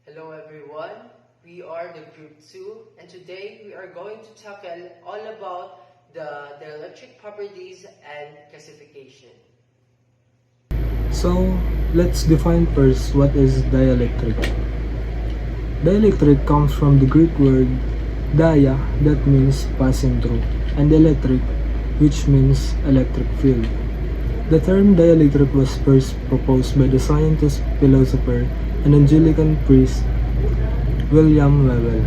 Hello everyone, we are the group 2 and today we are going to tackle all about the dielectric properties and classification. So, let's define first what is dielectric. Dielectric comes from the Greek word dia, that means passing through, and electric, which means electric field. The term dielectric was first proposed by the scientist, philosopher, and Anglican priest William Whewell.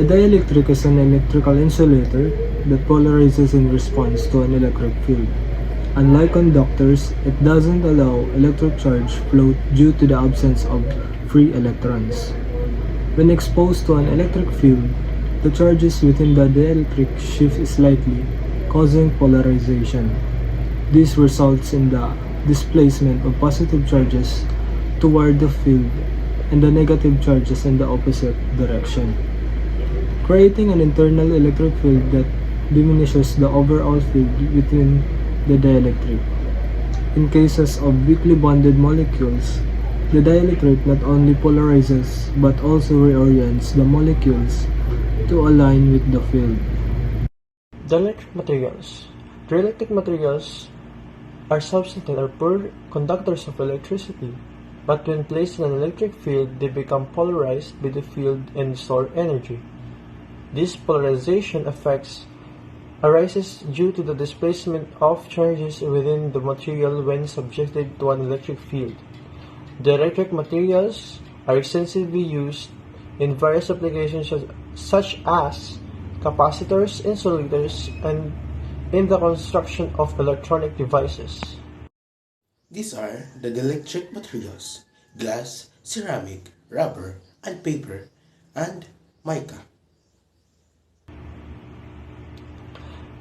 A dielectric is an electrical insulator that polarizes in response to an electric field. Unlike conductors, it doesn't allow electric charge flow due to the absence of free electrons. When exposed to an electric field, the charges within the dielectric shift slightly, causing polarization. This results in the displacement of positive charges toward the field and the negative charges in the opposite direction, creating an internal electric field that diminishes the overall field within the dielectric. In cases of weakly bonded molecules, the dielectric not only polarizes but also reorients the molecules to align with the field. Dielectric materials. Dielectric materials are substances or pure conductors of electricity, but when placed in an electric field, they become polarized by the field and store energy. This polarization effects arises due to the displacement of charges within the material when subjected to an electric field. Dielectric materials are extensively used in various applications such as capacitors, insulators, and in the construction of electronic devices. These are the dielectric materials: glass, ceramic, rubber, and paper, and mica.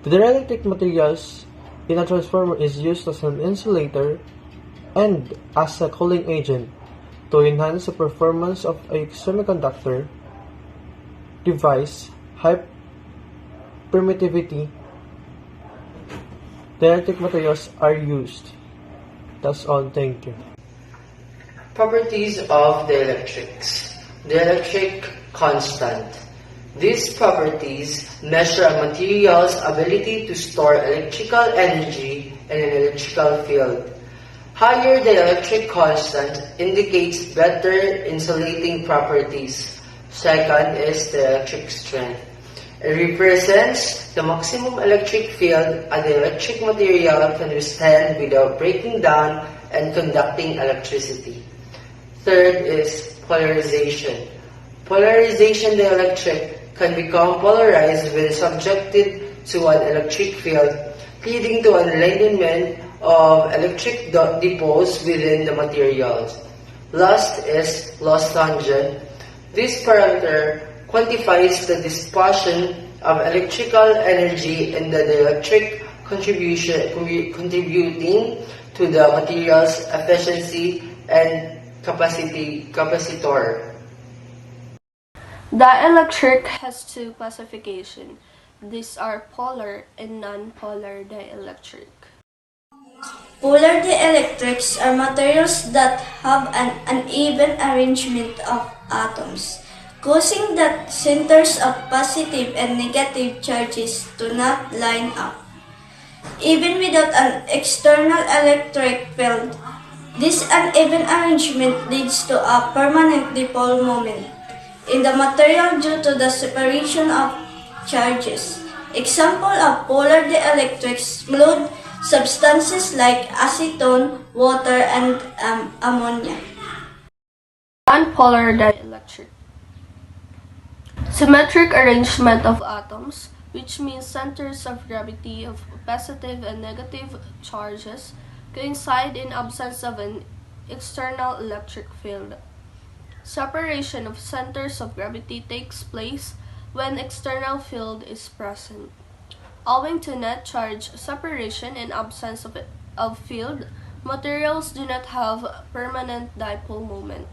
The dielectric materials in a transformer is used as an insulator and as a cooling agent to enhance the performance of a semiconductor device. High permittivity dielectric materials are used. That's all. Thank you. Properties of dielectrics. Dielectric constant. These properties measure a material's ability to store electrical energy in an electrical field. Higher dielectric constant indicates better insulating properties. Second is dielectric strength. It represents the maximum electric field a dielectric material can withstand without breaking down and conducting electricity. Third is polarization. Polarization dielectric can become polarized when subjected to an electric field, leading to an alignment of electric depots within the materials. Last is loss tangent. This parameter quantifies the dispersion of electrical energy in the dielectric contributing to the material's efficiency and capacitor. Dielectric has two classifications. These are polar and non-polar dielectric. Polar dielectrics are materials that have an uneven arrangement of atoms, causing the centers of positive and negative charges to not line up. Even without an external electric field, this uneven arrangement leads to a permanent dipole moment in the material due to the separation of charges. Example of polar dielectrics include substances like acetone, water, and ammonia. Non-polar dielectric. Symmetric arrangement of atoms, which means centers of gravity of positive and negative charges coincide in absence of an external electric field. Separation of centers of gravity takes place when external field is present. Owing to net charge separation and absence of field, materials do not have permanent dipole moment.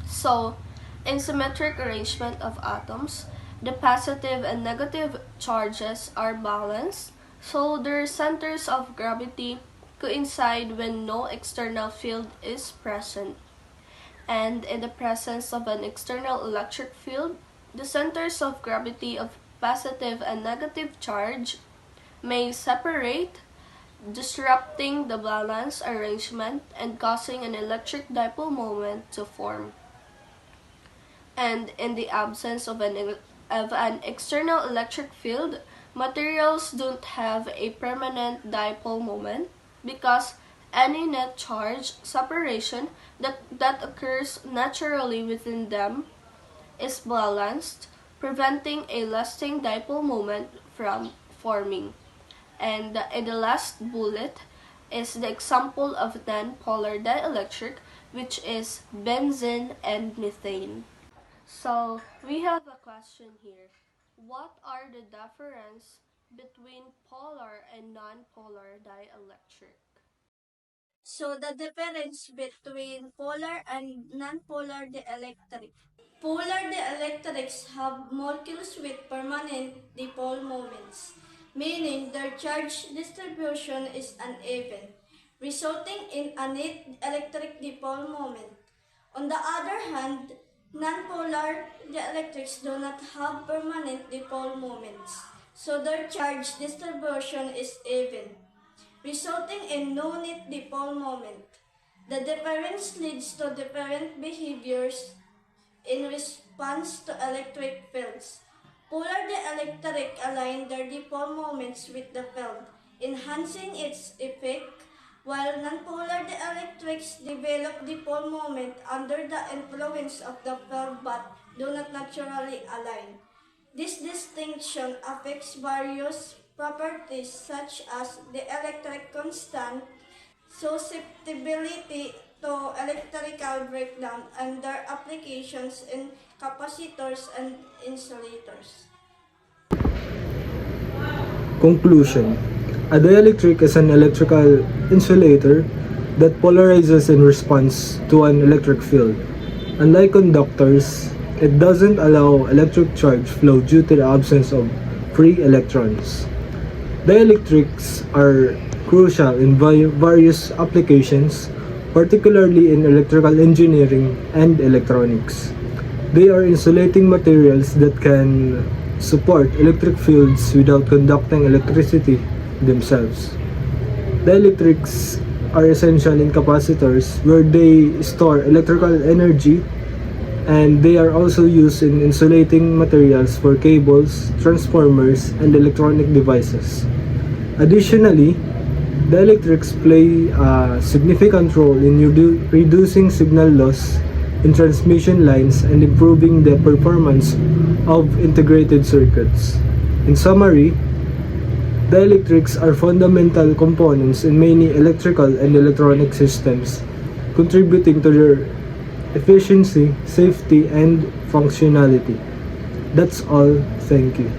So, in symmetric arrangement of atoms, the positive and negative charges are balanced, so their centers of gravity coincide when no external field is present. and in the presence of an external electric field, the centers of gravity of positive and negative charge may separate, disrupting the balance arrangement and causing an electric dipole moment to form. And in the absence of an external electric field, materials don't have a permanent dipole moment because any net charge separation that occurs naturally within them is balanced, preventing a lasting dipole moment from forming. And in the last bullet is the example of non-polar dielectric, which is benzene and methane. So we have a question here. What are the difference between polar and non-polar dielectric? So the difference between polar and non-polar dielectric. Polar dielectrics have molecules with permanent dipole moments, meaning their charge distribution is uneven, resulting in a net electric dipole moment. On the other hand, nonpolar dielectrics do not have permanent dipole moments, so their charge distribution is even, resulting in no net dipole moment. The difference leads to different behaviors in response to electric fields. Polar dielectric align their dipole moments with the field, enhancing its effect, while nonpolar dielectrics develop dipole moment under the influence of the field but do not naturally align. This distinction affects various properties such as the electric constant, susceptibility to electrical breakdown, and their applications in capacitors and insulators. Conclusion. A dielectric is an electrical insulator that polarizes in response to an electric field. Unlike conductors, it doesn't allow electric charge flow due to the absence of free electrons. Dielectrics are crucial in various applications, particularly in electrical engineering and electronics. They are insulating materials that can support electric fields without conducting electricity themselves. Dielectrics are essential in capacitors where they store electrical energy, and they are also used in insulating materials for cables, transformers, and electronic devices. Additionally, dielectrics play a significant role in reducing signal loss in transmission lines and improving the performance of integrated circuits. In summary, dielectrics are fundamental components in many electrical and electronic systems, contributing to their efficiency, safety, and functionality. That's all. Thank you.